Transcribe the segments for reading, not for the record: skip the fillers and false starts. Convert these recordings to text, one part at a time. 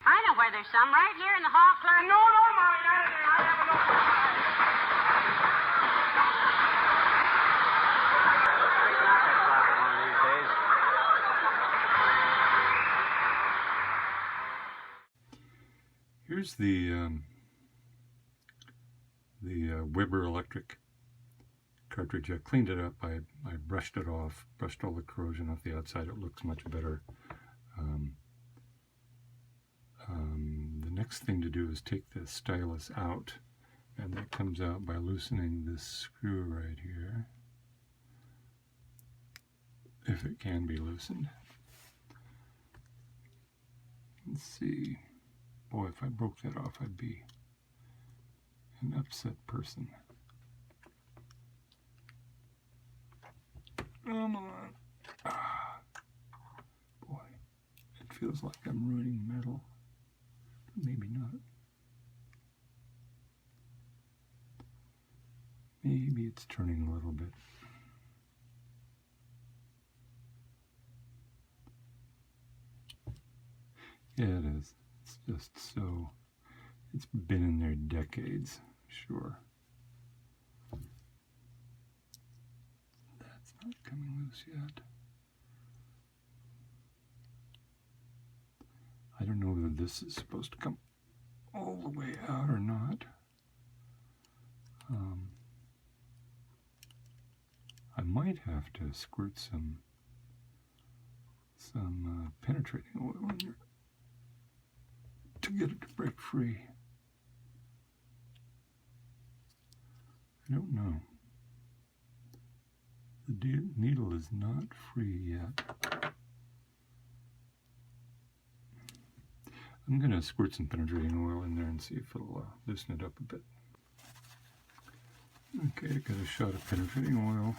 I know where there's some, right here in the hall, clerk. No, Molly, not in there. I have enough. One of these days. Here's the Weber Electric cartridge. I cleaned it up. I brushed it off, brushed all the corrosion off the outside. It looks much better. The next thing to do is take the stylus out, and that comes out by loosening this screw right here, if it can be loosened. Let's see. Boy, if I broke that off, I'd be an upset person. Come on. Boy, it feels like I'm ruining metal. But maybe not. Maybe it's turning a little bit. Yeah, it is. It's just so, it's been in there decades, sure. That's not coming loose yet. I don't know whether this is supposed to come all the way out or not. I might have to squirt some penetrating oil in there to get it to break free. I don't know. The needle is not free yet. I'm going to squirt some penetrating oil in there and see if it'll loosen it up a bit. Okay, I got a shot of penetrating oil.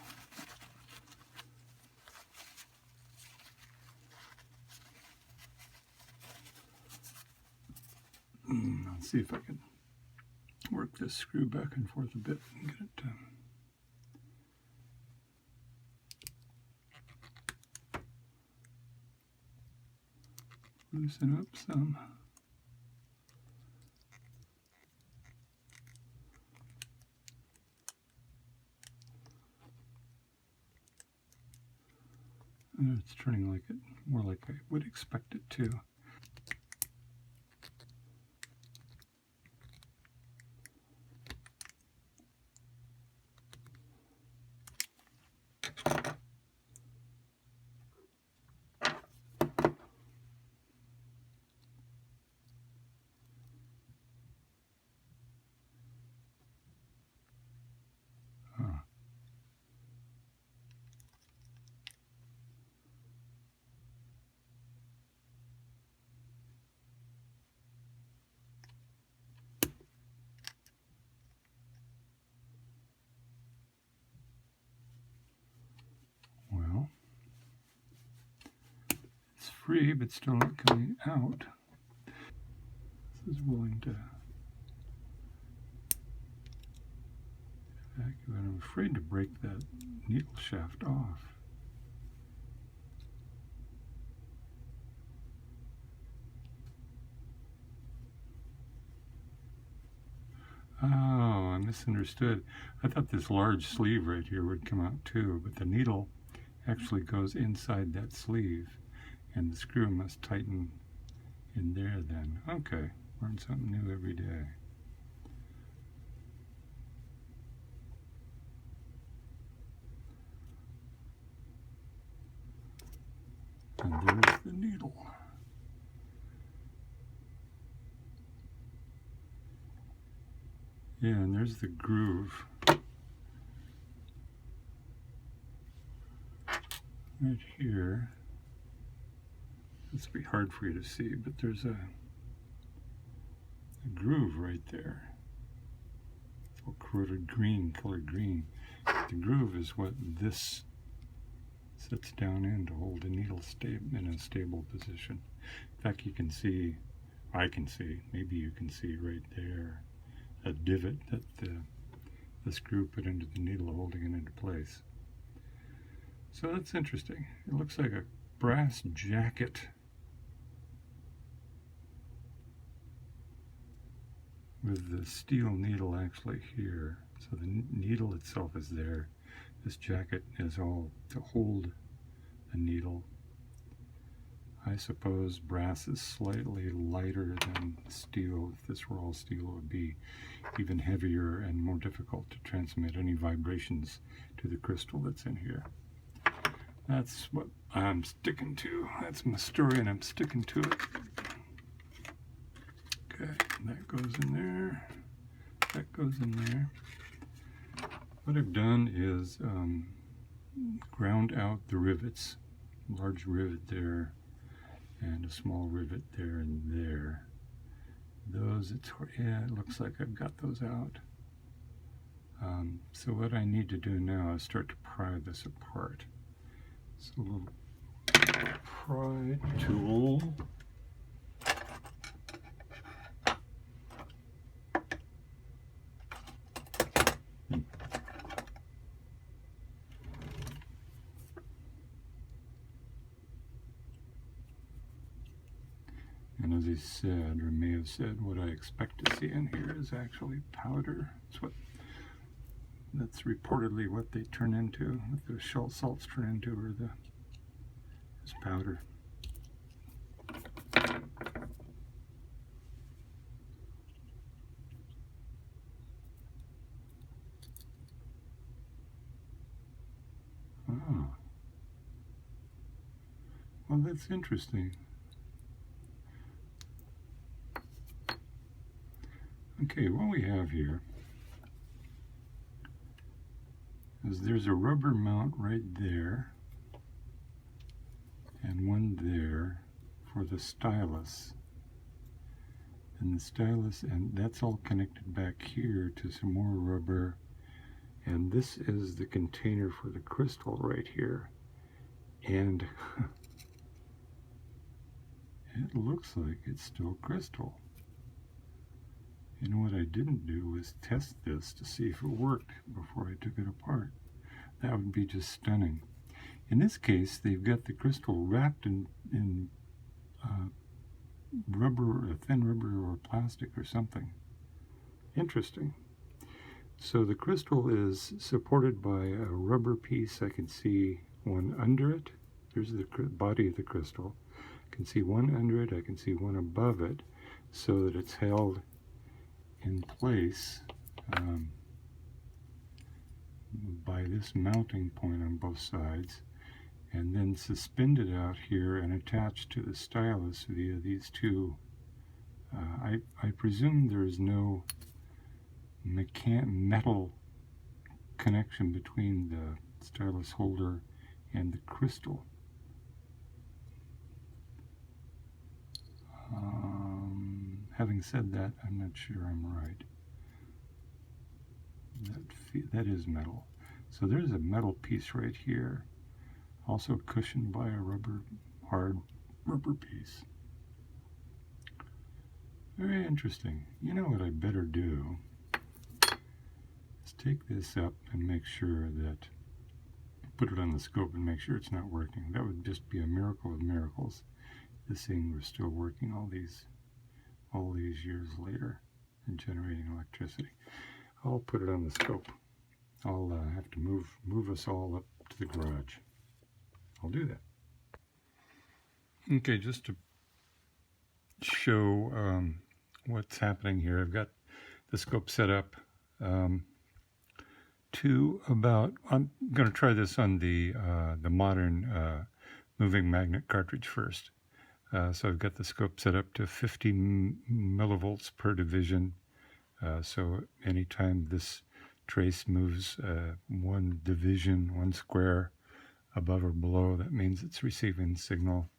Let's see if I can work this screw back and forth a bit and get it loosen up some. It's turning like it, more like I would expect it to. Well, it's free, but still not coming out. This is willing to evacuate. I'm afraid to break that needle shaft off. Oh, I misunderstood. I thought this large sleeve right here would come out too, but the needle actually goes inside that sleeve, and the screw must tighten in there then. Okay, learn something new every day. And there's the needle. Yeah, and there's the groove. Right here. This will be hard for you to see, but there's a groove right there. It's all corroded green, colored green. The groove is what this sits down in to hold the needle in a stable position. In fact, you can see, I can see, maybe you can see right there, a divot that the screw put into the needle, holding it into place. So that's interesting. It looks like a brass jacket with the steel needle actually here. So the needle itself is there. This jacket is all to hold the needle. I suppose brass is slightly lighter than steel. If this were all steel, it would be even heavier and more difficult to transmit any vibrations to the crystal that's in here. That's what I'm sticking to. That's my story, and I'm sticking to it. Okay, that goes in there. That goes in there. What I've done is ground out the rivets. Large rivet there, and a small rivet there and there. Those, it looks like I've got those out. So what I need to do now is start to pry this apart. So a little pry tool. And as he said, or may have said, what I expect to see in here is actually powder. That's reportedly what they turn into, what the salts turn into, or is powder. Oh. Well, that's interesting. Okay, what we have here is there's a rubber mount right there and one there for the stylus. And the stylus, and that's all connected back here to some more rubber. And this is the container for the crystal right here. And it looks like it's still crystal. You know what I didn't do was test this to see if it worked before I took it apart. That would be just stunning. In this case, they've got the crystal wrapped in rubber, or thin rubber, or plastic, or something. Interesting. So the crystal is supported by a rubber piece. I can see one under it. There's the body of the crystal. I can see one under it. I can see one above it, so that it's held in place by this mounting point on both sides, and then suspended out here and attached to the stylus via these two. I presume there is no metal connection between the stylus holder and the crystal. Having said that, I'm not sure I'm right. That is metal. So there's a metal piece right here, also cushioned by a hard rubber piece. Very interesting. You know what I better do is take this up and make sure that, put it on the scope and make sure it's not working. That would just be a miracle of miracles. This thing was still working all these years later and generating electricity. I'll put it on the scope. I'll have to move us all up to the garage. I'll do that. Okay, just to show what's happening here, I've got the scope set up to about, I'm going to try this on the modern moving magnet cartridge first. So I've got the scope set up to 50 millivolts per division. So anytime this trace moves one division, one square above or below, that means it's receiving signal.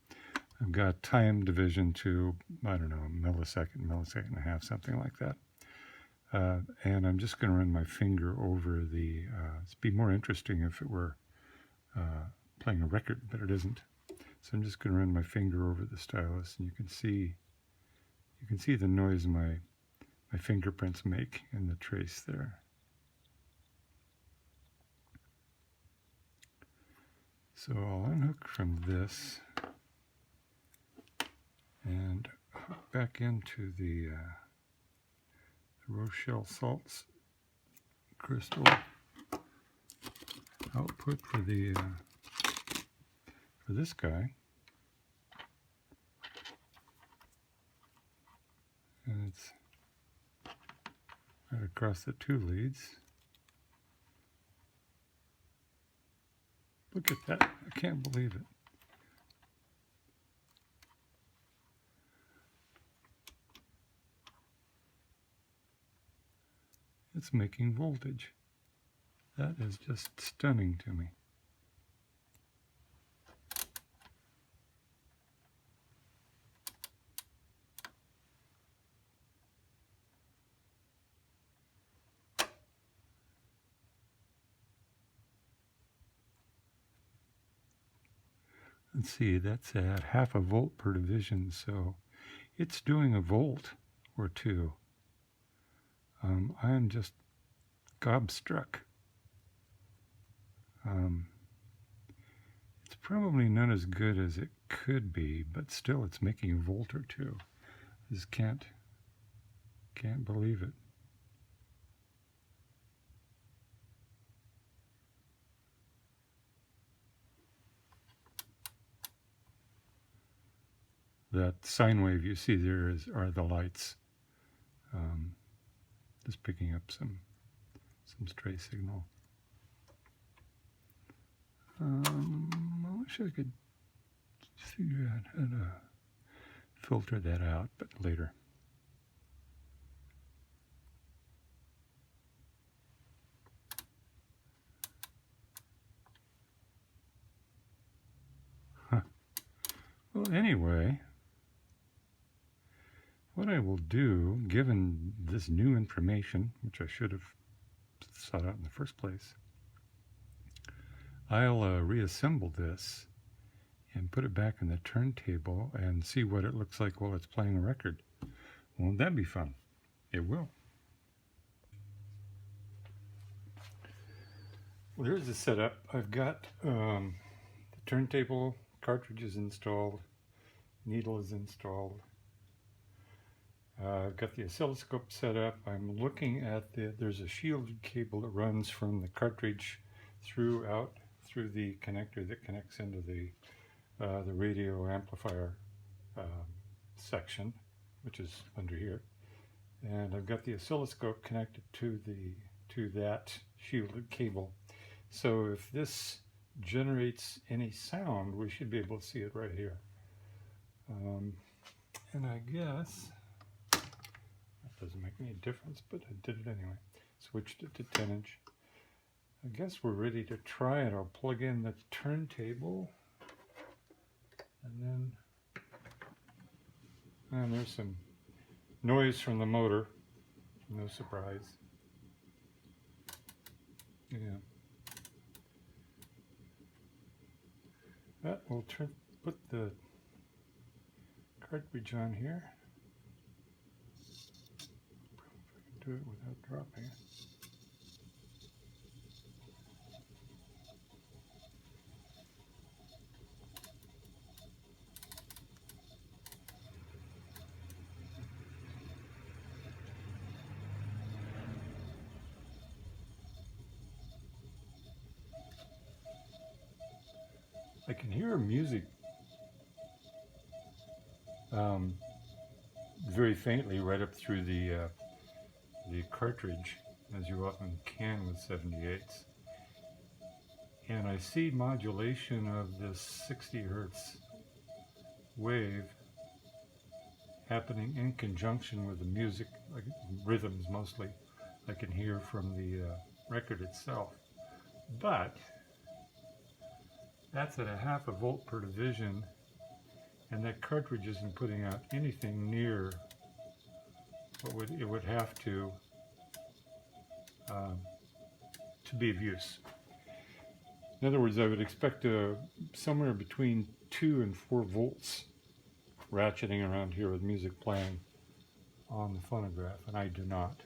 I've got time division to, I don't know, millisecond and a half, something like that. And I'm just going to run my finger over the, it'd be more interesting if it were playing a record, but it isn't. So I'm just going to run my finger over the stylus, and you can see the noise my fingerprints make in the trace there. So I'll unhook from this and hook back into the Rochelle salts crystal output for the for this guy, and it's right across the two leads. Look at that! I can't believe it. It's making voltage. That is just stunning to me. Let's see, that's at half a volt per division, so it's doing a volt or two. I am just gobstruck. It's probably not as good as it could be, but still it's making a volt or two. I just can't believe it. That sine wave you see there are the lights. Just picking up some stray signal. I wish I could figure out how to filter that out, but later. Well, anyway, what I will do, given this new information, which I should have sought out in the first place, I'll reassemble this and put it back in the turntable and see what it looks like while it's playing a record. Won't that be fun? It will. Well, here's the setup. I've got the turntable, cartridge is installed, needle is installed. I've got the oscilloscope set up. I'm looking at there's a shielded cable that runs from the cartridge through the connector that connects into the radio amplifier section, which is under here. And I've got the oscilloscope connected to that shielded cable. So if this generates any sound, we should be able to see it right here. And I guess that doesn't make any difference, but I did it anyway. Switched it to 10-inch. I guess we're ready to try it. I'll plug in the turntable, and there's some noise from the motor. No surprise. Yeah. We'll put the cartridge on here. If I can do it without dropping it. I can hear music very faintly right up through the cartridge, as you often can with 78s. And I see modulation of this 60 Hertz wave happening in conjunction with the music, like rhythms mostly, I can hear from the record itself. But that's at a half a volt per division, and that cartridge isn't putting out anything near what it would have to be of use. In other words, I would expect somewhere between 2 and 4 volts ratcheting around here with music playing on the phonograph, and I do not.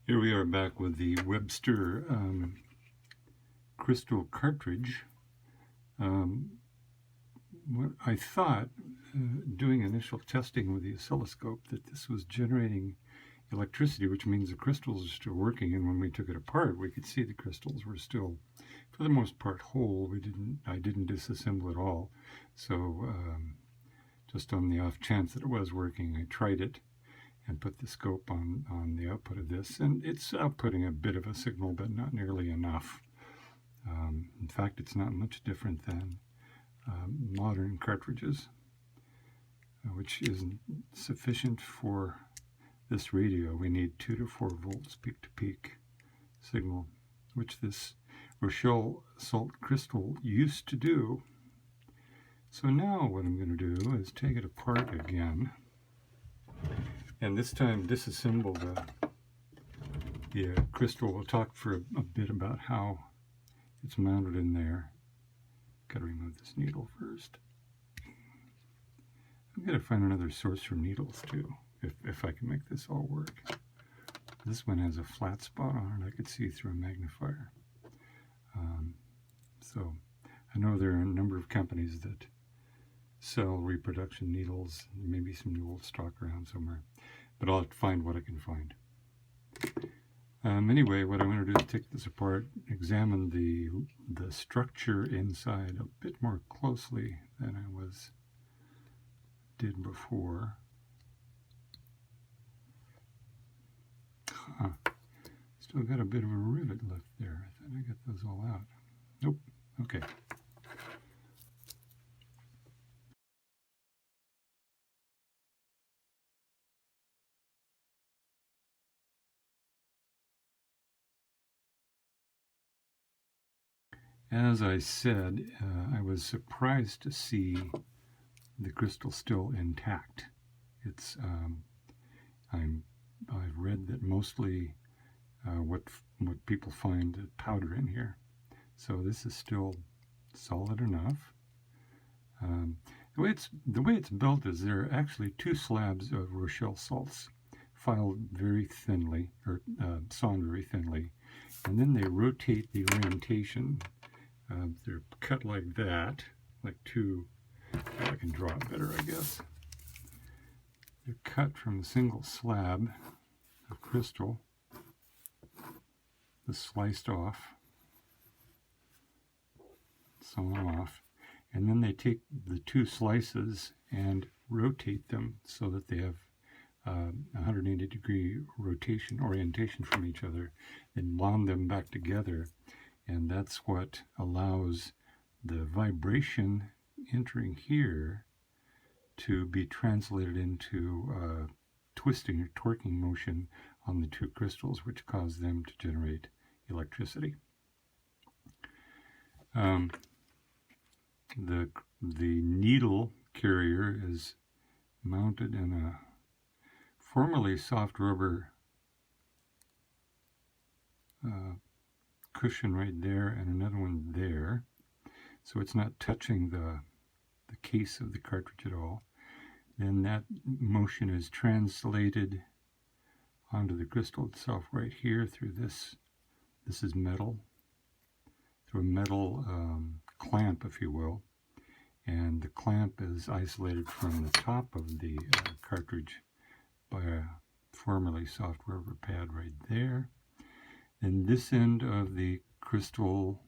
Here we are back with the Webster crystal cartridge. What I thought, doing initial testing with the oscilloscope that this was generating electricity, which means the crystals are still working. And when we took it apart, we could see the crystals were still, for the most part, whole. I didn't disassemble it all. So just on the off chance that it was working, I tried it and put the scope on the output of this, and it's outputting a bit of a signal, but not nearly enough. In fact, it's not much different than modern cartridges, which isn't sufficient for this radio. We need 2 to 4 volts peak-to-peak signal, which this Rochelle salt crystal used to do. So now what I'm going to do is take it apart again, and this time disassemble the crystal. We'll talk for a bit about how it's mounted in there. Got to remove this needle first. I'm going to find another source for needles too, if I can make this all work. This one has a flat spot on it I could see through a magnifier. So I know there are a number of companies that sell reproduction needles. Maybe some new old stock around somewhere, but I'll have to find what I can find. Anyway, what I'm going to do is take this apart, examine the structure inside a bit more closely than I did before. Still got a bit of a rivet left there. I thought I got those all out. Nope. Okay. As I said, I was surprised to see the crystal still intact. It's I've read that mostly what people find powder in here, so this is still solid enough. The way it's built is there are actually 2 slabs of Rochelle salts filed very thinly, or sawn very thinly, and then they rotate the orientation. They're cut like that, like 2. I can draw it better, I guess. They're cut from a single slab of crystal, the sliced off, sewn off, and then they take the 2 slices and rotate them so that they have 180-degree orientation from each other, and bond them back together, and that's what allows the vibration entering here to be translated into twisting or torquing motion on the 2 crystals, which cause them to generate electricity. The needle carrier is mounted in a formerly soft rubber cushion right there and another one there, so it's not touching the case of the cartridge at all. Then that motion is translated onto the crystal itself right here through this. This is metal, through a metal clamp, if you will, and the clamp is isolated from the top of the cartridge by a formerly soft rubber pad right there. And this end of the crystal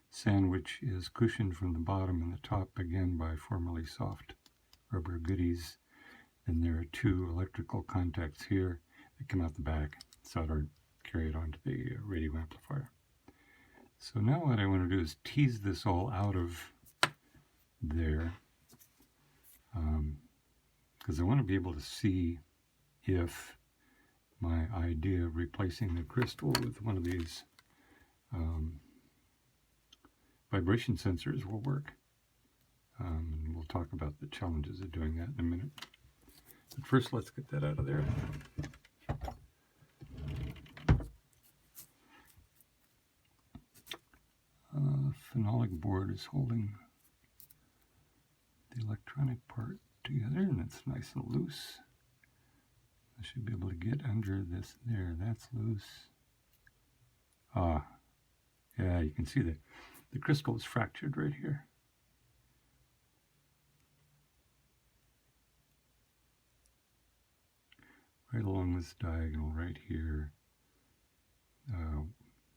sandwich is cushioned from the bottom and the top again by formerly soft rubber goodies. And there are 2 electrical contacts here that come out the back, soldered, carried onto the radio amplifier. So now what I want to do is tease this all out of there, because I want to be able to see if my idea of replacing the crystal with one of these vibration sensors will work. And we'll talk about the challenges of doing that in a minute. But first, let's get that out of there. Phenolic board is holding the electronic part together, and it's nice and loose. I should be able to get under this there. That's loose. Yeah, you can see that the crystal is fractured right here. right along this diagonal right here.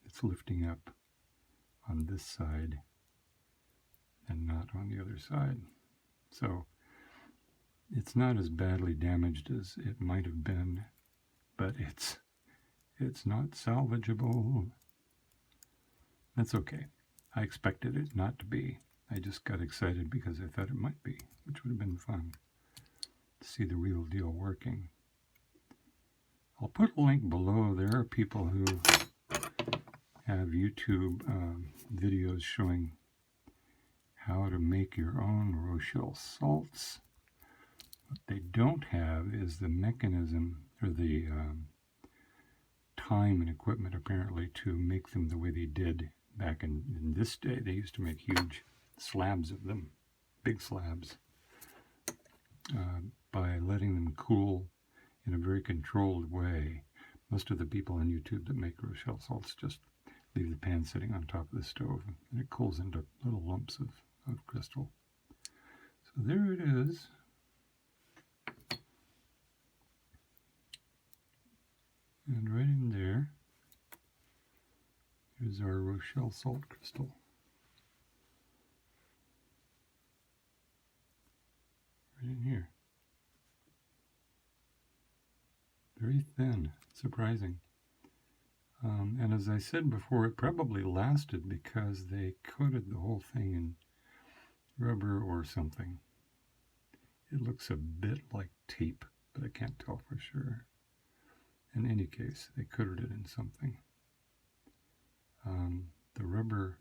It's lifting up on this side and not on the other side. So it's not as badly damaged as it might have been, but it's not salvageable. That's okay. I expected it not to be. I just got excited because I thought it might be, which would have been fun to see the real deal working. I'll put a link below. There are people who have YouTube videos showing how to make your own Rochelle salts. What they don't have is the mechanism or the time and equipment apparently to make them the way they did back in this day. They used to make huge slabs of them, big slabs, by letting them cool in a very controlled way. Most of the people on YouTube that make Rochelle salts just leave the pan sitting on top of the stove and it cools into little lumps of crystal. So there it is. And right in there is our Rochelle salt crystal. Right in here. Very thin, surprising. And as I said before, it probably lasted because they coated the whole thing in rubber or something. It looks a bit like tape, but I can't tell for sure. In any case, they coated it in something. The rubber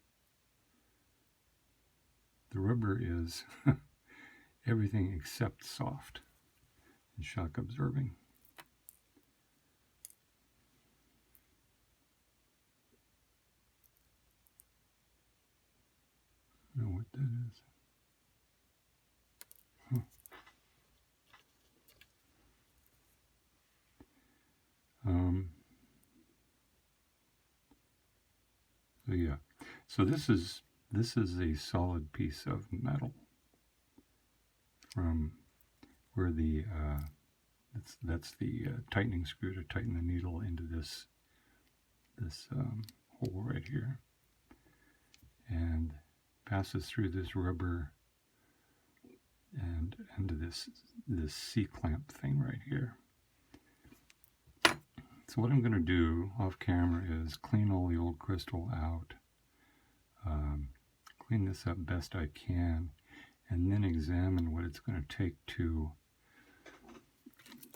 is everything except soft and shock absorbing. I don't know what that is. So yeah, so this is a solid piece of metal from where the that's the tightening screw to tighten the needle into this hole right here, and passes through this rubber and into this C-clamp thing right here. So what I'm going to do off camera is clean all the old crystal out, clean this up best I can, and then examine what it's going to take to...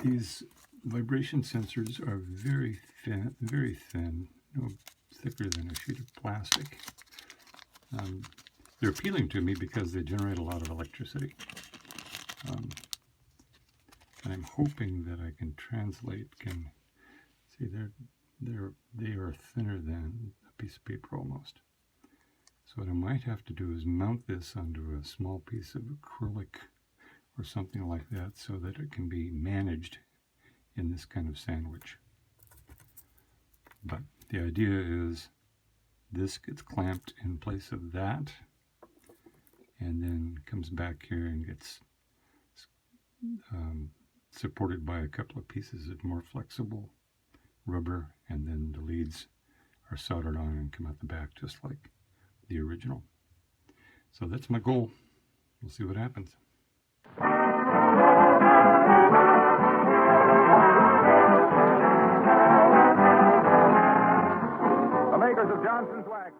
These vibration sensors are very thin, no thicker than a sheet of plastic. They're appealing to me because they generate a lot of electricity. And I'm hoping that I can translate, see, they are thinner than a piece of paper almost. So what I might have to do is mount this onto a small piece of acrylic or something like that so that it can be managed in this kind of sandwich. But the idea is this gets clamped in place of that and then comes back here and gets supported by a couple of pieces of more flexible rubber, and then the leads are soldered on and come out the back just like the original. So that's my goal. We'll see what happens. The makers of Johnson's Wax.